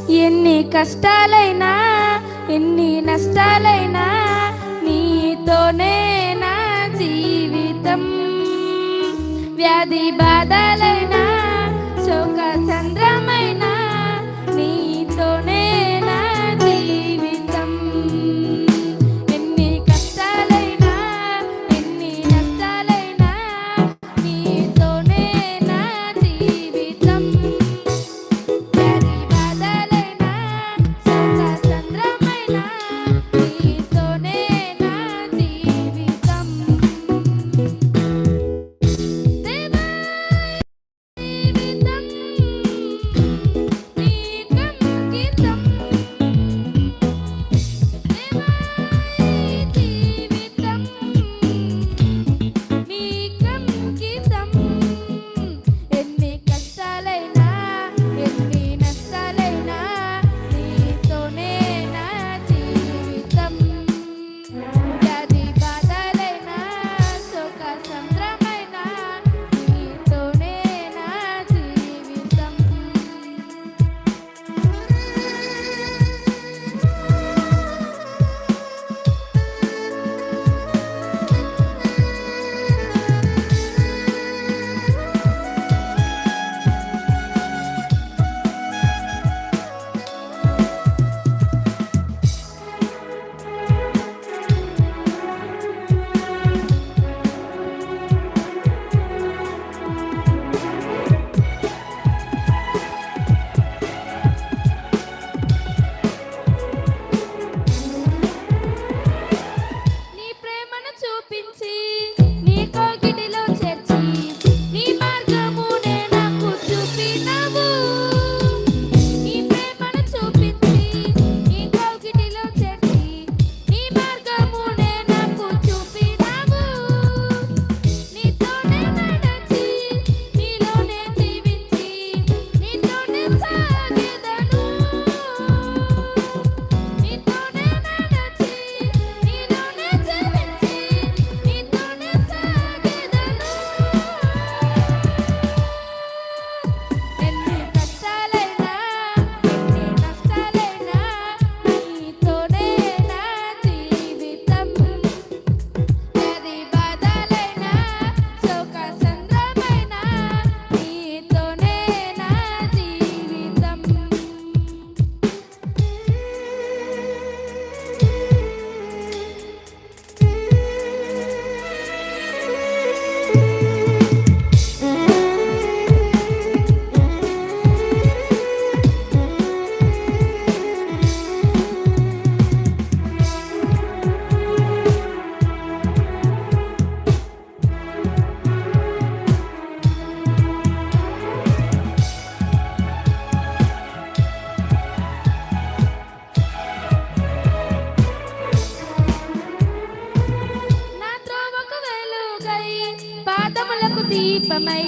ఎన్ని కష్టాలైనా ఎన్ని నష్టాలైనా నీతోనే నా జీవితం. వ్యాధి బాధలైనా శోక చంద్రమైనా నీతోనే నా జీవితం. ఎన్ని కష్టాలైనా ఎన్ని నష్టాలైనా నీతోనే నా జీవితం. వ్యాధి బాధలైనా శోక చంద్రమైనా నీతోనే నా జీవితం. దేవా జీవితం నీకంకితం. దేవా జీవితం నీకంకితం. ఎన్ని కష్టాలైనా ఎన్ని నష్టాలైనా నీతోనే నా జీవితం. వ్యాధి బాధలైనా శోక సంద్రమైనా నీతోనే నా జీవితం. నీ ప్రేమను చూపించి నీ కోగిటిలో చేర్చి నీ మార్గమునే నాకు చూపినావు. నీ ప్రేమను చూపించి నీ కోగిటిలో చేర్చి నీ మార్గమునే నాకు చూపినావు. నీతోనే నడచి నీలోనే జీవించి నీతోనే సాగెదను. నీతోనే నడచి నీలోనే జీవించి నీతోనే సాగెదను. ఎన్ని కష్టాలైనా ఎన్ని నష్టాలైనా నీతోనే నా జీవితం. వ్యాధి బాధలైనా శోక సంద్రమైనా నీతోనే నా జీవితం. నా త్రోవకు వెలుగై పాదములకు దీపమై